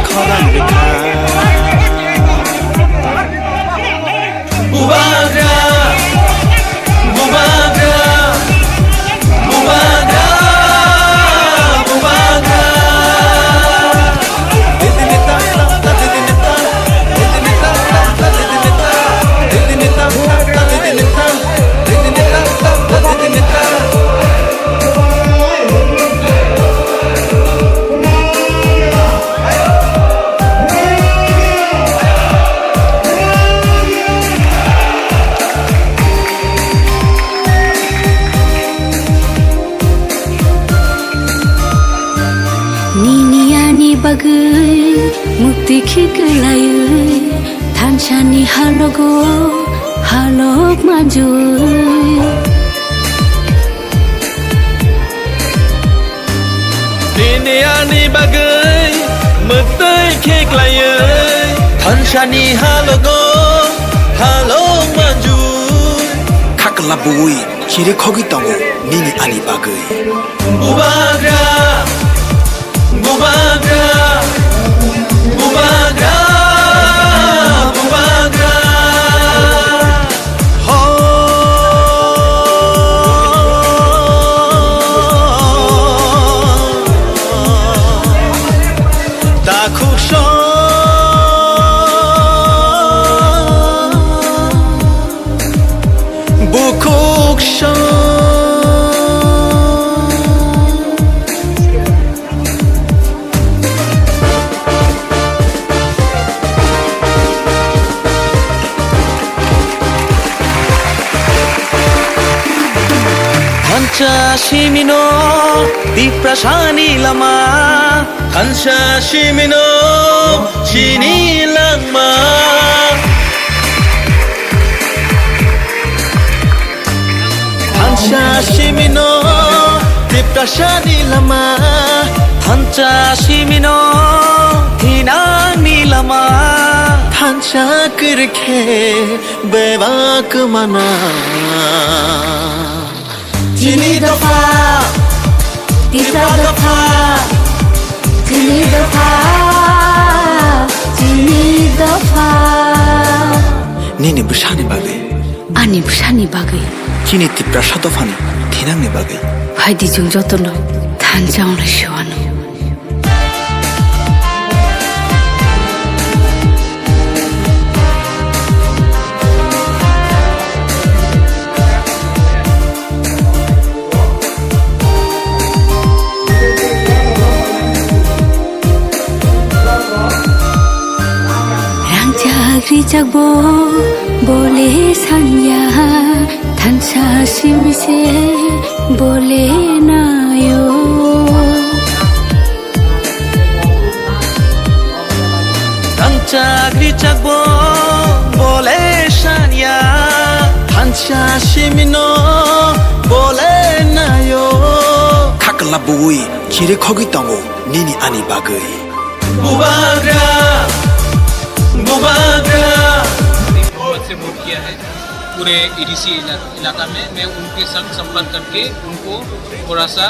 खरां बिखा Bubagra Bubagra Bubagra Bubagra Didinita Didinita Didinita Didinita Didinita Didinita Didinita Didinita Bagai mukti khikelayu thanchani halogo halok maju Diniani bagai mukti khikelayu thanchani halogo halok maju Kakalabui kire khogi tango nini ani bagai Bubagra Bubagra Bubagra Bubagra Ho Takusho Bukuksho Shimino di prasani lama Hansha Shimino Shini lama Hansha Shimino di prasani lama Hansha Shimino hinani lama Hansha kirke bevak mana Jini dafa, tiga dafa, jini dafa, jini dafa. Nini bersani bagai, Ani bersani bagai. Kini tipra shatofani, tinang ni bagai. Hai di jung jotono, thanjang le shuano. Jagbo bole sanya thansa simise bole nayo Thansa jagbo bole sanya thansa simino bole nayo Kakalabui kire khogi tango nini ani bagai Bubagra Bubagra बहुमत से vote किया है पूरे ADC इलाका में मैं उनके संग संपर्क करके उनको थोड़ा सा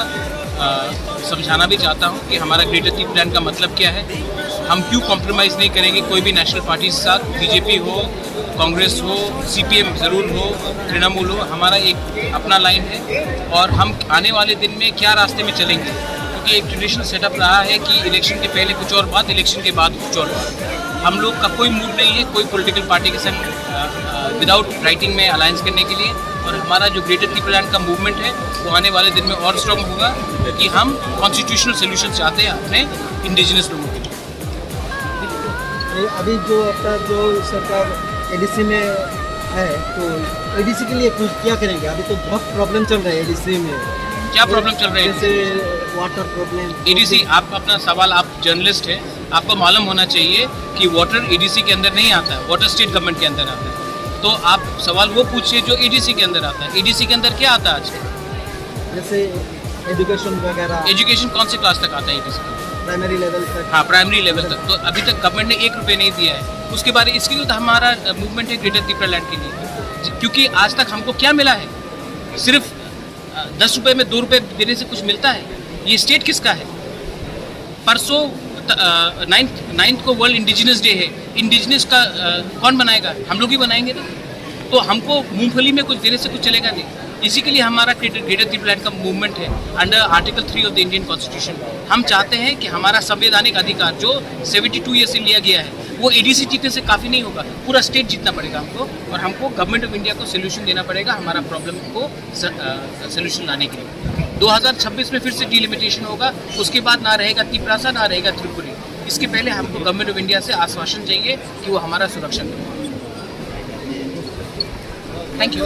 समझाना भी चाहता हूं कि हमारा ग्रेटर टी प्लान का मतलब क्या है हम क्यों कॉम्प्रोमाइज़ नहीं करेंगे कोई भी नेशनल पार्टी के साथ बीजेपी हो कांग्रेस हो सीपीएम ज़रूर हो तृणमूल हो हमारा एक अपना लाइन है और हम आने वाले दिन में क्या रास्ते में चलेंगे क्योंकि एक ट्रेडिशनल सेटअप रहा है कि इलेक्शन के पहले कुछ और बात इलेक्शन के बाद कुछ और बात हम लोग का कोई मूड नहीं है कोई पॉलिटिकल पार्टी के संग विदाउट राइटिंग में अलायंस करने के लिए और हमारा जो ग्रेटर टी प्लान का मूवमेंट है वो आने वाले दिन में और स्ट्रॉन्ग होगा कि हम कॉन्स्टिट्यूशनल सोल्यूशन चाहते हैं अपने इंडिजिनस लोगों के लिए अभी जो आपका जो सरकार एडीसी में है तो एडीसी के लिए कुछ क्या करेंगे अभी तो बहुत प्रॉब्लम चल रहा है एडीसी में क्या प्रॉब्लम चल रही है जैसे वाटर प्रॉब्लम एडीसी आप अपना सवाल आप जर्नलिस्ट हैं आपको मालूम होना चाहिए कि वाटर एडीसी के अंदर नहीं आता है वाटर स्टेट गवर्नमेंट के अंदर आता है तो आप सवाल वो पूछिए जो एडीसी के अंदर आता है एडीसी के अंदर क्या आता है आज जैसे एजुकेशन वगैरह एजुकेशन कौन से क्लास तक आता है एडीसी प्राइमरी लेवल तक हाँ प्राइमरी लेवल तक तो अभी तक गवर्नमेंट ने 1 रुपये नहीं दिया है उसके बाद इसके लिए तो हमारा मूवमेंट है ग्रेटर त्रिपुरा लैंड के लिए क्योंकि आज तक हमको क्या मिला है सिर्फ 10 रुपये में 2 रुपये देने से कुछ मिलता है ये स्टेट किसका है परसों नाइन्थ को वर्ल्ड इंडिजिनस डे है, इंडिजिनस का कौन बनाएगा? हम लोग ही बनाएंगे ना। तो हमको मूंगफली में कुछ देने से कुछ चलेगा नहीं। इसी के लिए हमारा ग्रेटर त्रिपुरालैंड का मूवमेंट है under article 3 of the Indian constitution. हम चाहते हैं कि हमारा संवैधानिक अधिकार जो 72 ईयर से लिया गया है वो एडीसी जीतने से काफ़ी नहीं होगा, पूरा स्टेट जीतना पड़ेगा हमको, और हमको गवर्नमेंट ऑफ इंडिया को सोल्यूशन देना पड़ेगा हमारा प्रॉब्लम को सोल्यूशन लाने के लिए। 2026 में फिर से डिलिमिटेशन होगा, उसके बाद ना रहेगा तिपरासा ना रहेगा त्रिपुरी। इसके पहले हमको गवर्नमेंट ऑफ इंडिया से आश्वासन चाहिए कि वो हमारा सुरक्षा करेगा। Thank you.